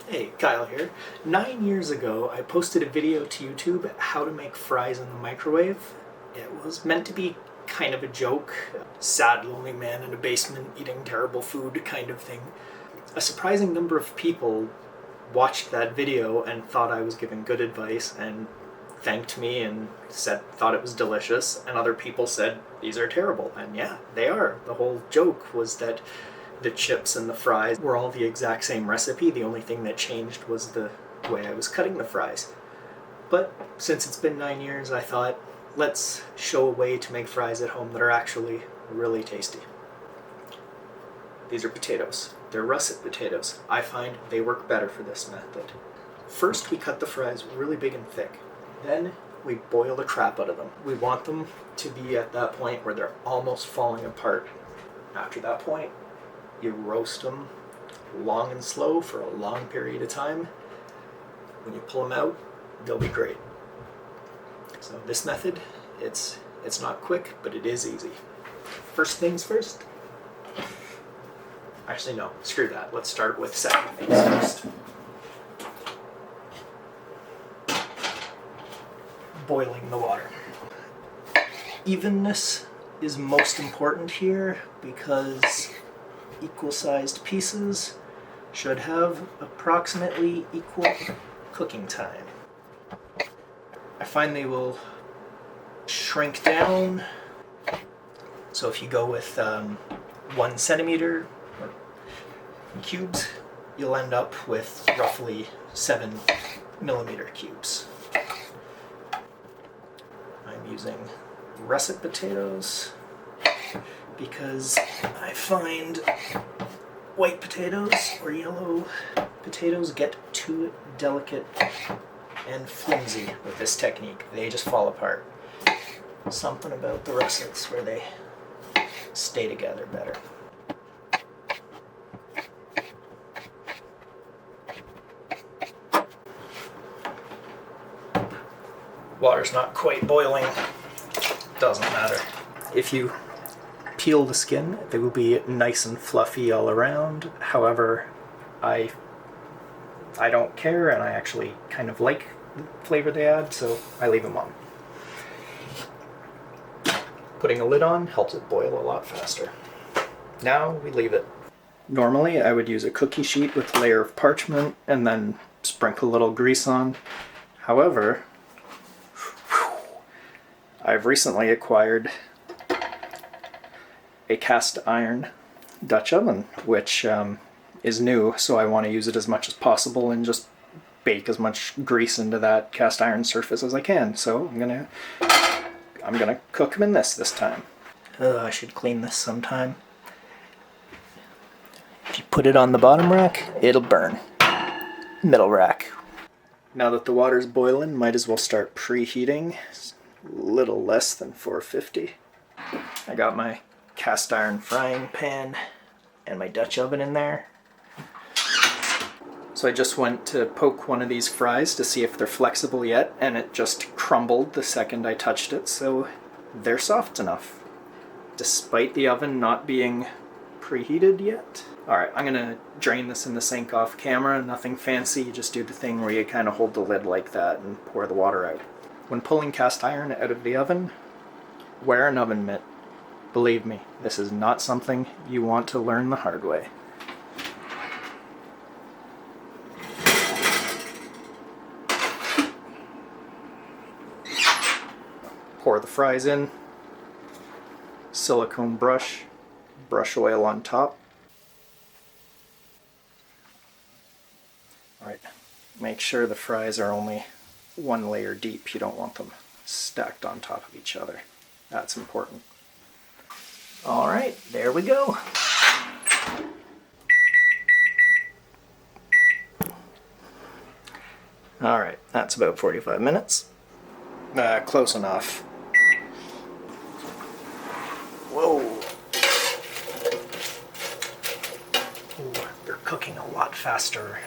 Hey, Kyle here. 9 years ago, I posted a video to YouTube, how to make fries in the microwave. It was meant to be kind of a joke, sad, lonely man in a basement eating terrible food kind of thing. A surprising number of people watched that video and thought I was giving good advice and thanked me and thought it was delicious, and other people said these are terrible. And yeah, they are. The whole joke was that the chips and the fries were all the exact same recipe. The only thing that changed was the way I was cutting the fries. But since it's been 9 years, I thought, let's show a way to make fries at home that are actually really tasty. These are potatoes. They're russet potatoes. I find they work better for this method. First, we cut the fries really big and thick. Then we boil the crap out of them. We want them to be at that point where they're almost falling apart. After that point, you roast them long and slow for a long period of time. When you pull them out, they'll be great. So this method, it's not quick, but it is easy. First things first. Actually, no, screw that. Let's start with second things first. Boiling the water. Evenness is most important here because equal-sized pieces should have approximately equal cooking time. I find they will shrink down. So if you go with 1 centimeter or cubes, you'll end up with roughly 7 millimeter cubes. I'm using russet potatoes because I find white potatoes or yellow potatoes get too delicate and flimsy with this technique. They just fall apart. Something about the russets where they stay together better. Water's not quite boiling. Doesn't matter. If you peel the skin, they will be nice and fluffy all around. However, I don't care, and I actually kind of like the flavor they add, so I leave them on. Putting a lid on helps it boil a lot faster. Now we leave it. Normally I would use a cookie sheet with a layer of parchment and then sprinkle a little grease on. However, I've recently acquired a cast iron Dutch oven, which is new, so I want to use it as much as possible and just bake as much grease into that cast iron surface as I can. So I'm gonna cook them in this time. I should clean this sometime. If you put it on the bottom rack, it'll burn. Middle rack. Now that the water's boiling, might as well start preheating. A little less than 450. I got my cast iron frying pan and my Dutch oven in there. So I just went to poke one of these fries to see if they're flexible yet, and it just crumbled the second I touched it, so they're soft enough, despite the oven not being preheated yet. Alright, I'm gonna drain this in the sink off camera, nothing fancy, you just do the thing where you kind of hold the lid like that and pour the water out. When pulling cast iron out of the oven, wear an oven mitt. Believe me, this is not something you want to learn the hard way. Pour the fries in, silicone brush oil on top. Alright, make sure the fries are only 1 layer deep. You don't want them stacked on top of each other. That's important. Alright, there we go. Alright, that's about 45 minutes. Close enough. Whoa. Ooh, they're cooking a lot faster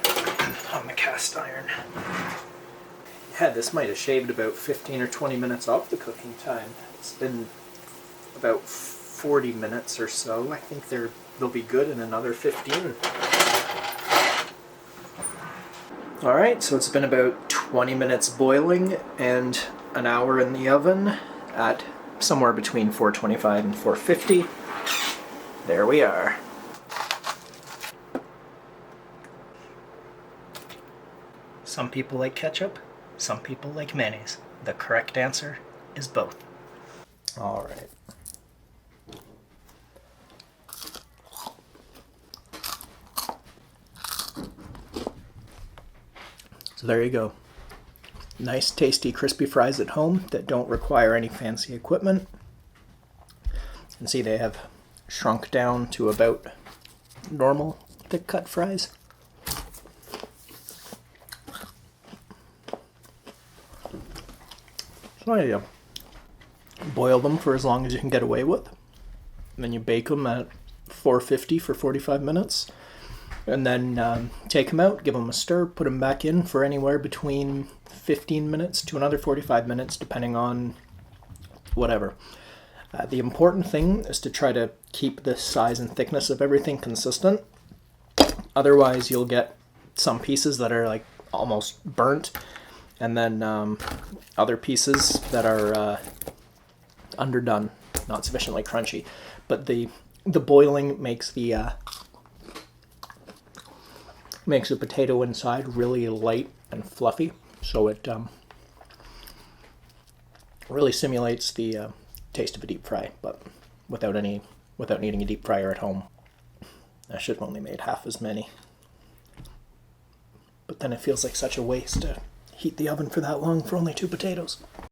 on the cast iron. Yeah, this might have shaved about 15 or 20 minutes off the cooking time. It's been about 40 minutes or so. I think they'll be good in another 15. Alright, so it's been about 20 minutes boiling and an hour in the oven at somewhere between 425 and 450. There we are. Some people like ketchup, some people like mayonnaise. The correct answer is both. Alright. So there you go. Nice, tasty, crispy fries at home that don't require any fancy equipment. You can see they have shrunk down to about normal thick cut fries. So you boil them for as long as you can get away with. And then you bake them at 450 for 45 minutes. And then take them out, give them a stir, put them back in for anywhere between 15 minutes to another 45 minutes, depending on whatever. The important thing is to try to keep the size and thickness of everything consistent. Otherwise, you'll get some pieces that are like almost burnt, and then other pieces that are underdone, not sufficiently crunchy. But the boiling makes the potato inside really light and fluffy, so it really simulates the taste of a deep fry, but without needing a deep fryer at home. I should have only made half as many, but then it feels like such a waste to heat the oven for that long for only 2 potatoes.